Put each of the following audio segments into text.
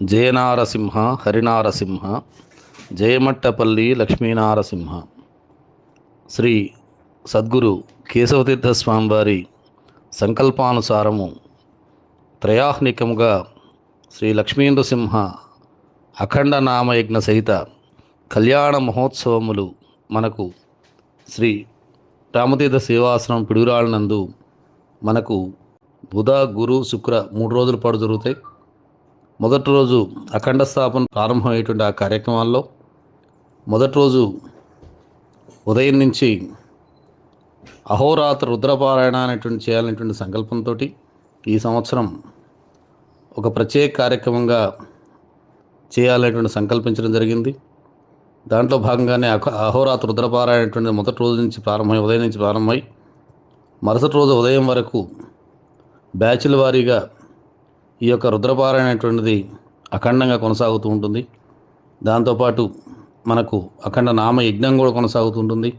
జయనారసింహ హరినారసింహ జయమట్టపల్లి లక్ష్మీనారసింహ. శ్రీ సద్గురు కేశవతీర్థ స్వామివారి సంకల్పానుసారము త్రయాహ్నికముగా శ్రీ లక్ష్మీనరసింహ అఖండ నామయజ్ఞ సహిత కళ్యాణ మహోత్సవములు మనకు శ్రీ రామతీర్థ సేవాశ్రమం పిడుగురాళ్ళనందు మనకు బుధ గురు శుక్ర 3 రోజుల పాటు జరుగుతాయి. మొదటి రోజు అఖండ స్థాపన ప్రారంభమయ్యేటువంటి ఆ కార్యక్రమాల్లో మొదటి రోజు ఉదయం నుంచి అహోరాత్ర రుద్రపారాయణ అనేటువంటి చేయాలనేటువంటి సంకల్పంతో ఈ సంవత్సరం ఒక ప్రత్యేక కార్యక్రమంగా చేయాలనేటువంటి సంకల్పించడం జరిగింది. దాంట్లో భాగంగానే అహోరాత్ర రుద్రపారాయణ అనేటువంటి మొదటి రోజు నుంచి ఉదయం నుంచి ప్రారంభమై మరుసటి రోజు ఉదయం వరకు బ్యాచ్ల వారీగా ఈ యొక్క రుద్రపారాయణ అనేటువంటిది అఖండంగా కొనసాగుతూ ఉంటుంది. దాంతోపాటు మనకు అఖండ నామ యజ్ఞం కూడా కొనసాగుతూ ఉంటుంది.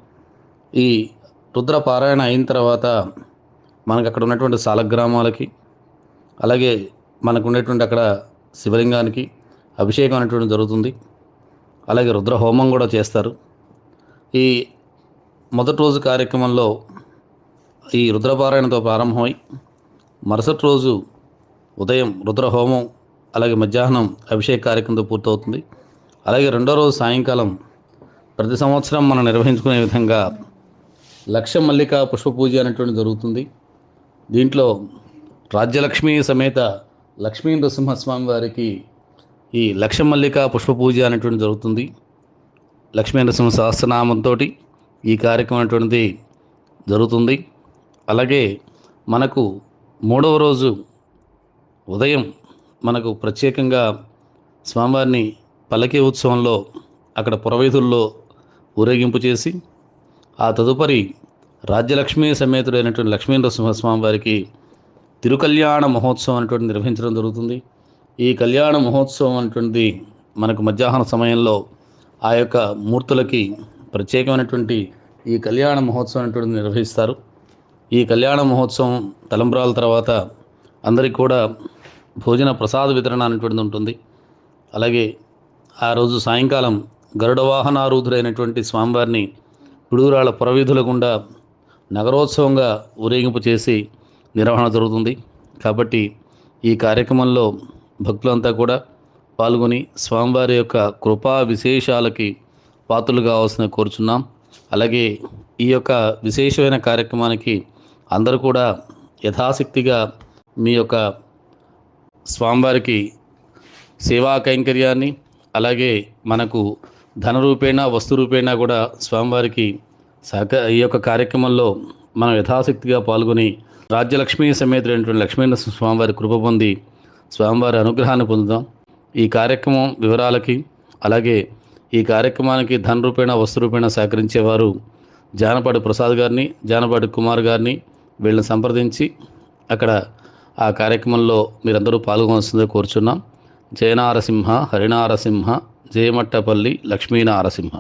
ఈ రుద్రపారాయణ అయిన తర్వాత మనకు అక్కడ ఉన్నటువంటి సాలగ్రామాలకి, అలాగే మనకు ఉండేటువంటి అక్కడ శివలింగానికి అభిషేకం అనేటువంటి జరుగుతుంది. అలాగే రుద్ర హోమం కూడా చేస్తారు. ఈ మొదటి రోజు కార్యక్రమంలో ఈ రుద్రపారాయణతో ప్రారంభమై మరుసటి రోజు ఉదయం రుద్రహోమం, అలాగే మధ్యాహ్నం అభిషేక కార్యక్రమంతో పూర్తవుతుంది. అలాగే రెండో రోజు సాయంకాలం ప్రతి సంవత్సరం మనం నిర్వహించుకునే విధంగా లక్ష మల్లికా పుష్పపూజ అనేటువంటి జరుగుతుంది. దీంట్లో రాజ్యలక్ష్మి సమేత లక్ష్మీ నరసింహస్వామి వారికి ఈ లక్ష మల్లికా పుష్పపూజ అనేటువంటి జరుగుతుంది. లక్ష్మీ నరసింహ సహస్రనామంతో ఈ కార్యక్రమం అనేటువంటిది జరుగుతుంది. అలాగే మనకు మూడవ రోజు ఉదయం మనకు ప్రత్యేకంగా స్వామివారిని పల్లకీ ఉత్సవంలో అక్కడ పురవీధుల్లో ఊరేగింపు చేసి ఆ తదుపరి రాజ్యలక్ష్మీ సమేతుడైనటువంటి లక్ష్మీ నరసింహస్వామి వారికి తిరుకల్యాణ మహోత్సవం అనేటువంటి నిర్వహించడం జరుగుతుంది. ఈ కళ్యాణ మహోత్సవం అనేటువంటిది మనకు మధ్యాహ్న సమయంలో ఆ యొక్క మూర్తులకి ప్రత్యేకమైనటువంటి ఈ కళ్యాణ మహోత్సవం అనేటువంటిది నిర్వహిస్తారు. ఈ కళ్యాణ మహోత్సవం తలంబ్రాల తర్వాత అందరికీ కూడా భోజన ప్రసాద వితరణ అనేటువంటిది ఉంటుంది. అలాగే ఆ రోజు సాయంకాలం గరుడ వాహనారూఢుడైనటువంటి స్వామివారిని పిడుగురాళ్ళ పురవీధుల గుండా నగరోత్సవంగా ఊరేగింపు చేసి నిర్వహణ జరుగుతుంది. కాబట్టి ఈ కార్యక్రమంలో భక్తులంతా కూడా పాల్గొని స్వామివారి యొక్క కృపా విశేషాలకి పాత్రలు కావాల్సిన కోరుచున్నాం. అలాగే ఈ యొక్క విశేషమైన కార్యక్రమానికి అందరూ కూడా యథాశక్తిగా మీ యొక్క స్వామివారికి సేవా కైంకర్యాన్ని, అలాగే మనకు ధనరూపేణ వస్తురూపేణ కూడా స్వామివారికి ఈ యొక్క కార్యక్రమంలో మనం యథాశక్తిగా పాల్గొని రాజ్యలక్ష్మీ సమేతుడైనటువంటి లక్ష్మీనరసింహ స్వామివారి కృప పొంది స్వామివారి అనుగ్రహాన్ని పొందుదాం. ఈ కార్యక్రమం వివరాలకి, అలాగే ఈ కార్యక్రమానికి ధనరూపేణ వస్తురూపేణ సహకరించేవారు జానపాటి ప్రసాద్ గారిని, జానపాటి కుమార్ గారిని వీళ్ళని సంప్రదించి అక్కడ ఆ కార్యక్రమంలో మీరందరూ పాల్గొనాల్సిందిగా కోరుచున్నాం. జయనారసింహ హరినారసింహ జయమట్టపల్లి లక్ష్మీనారసింహ.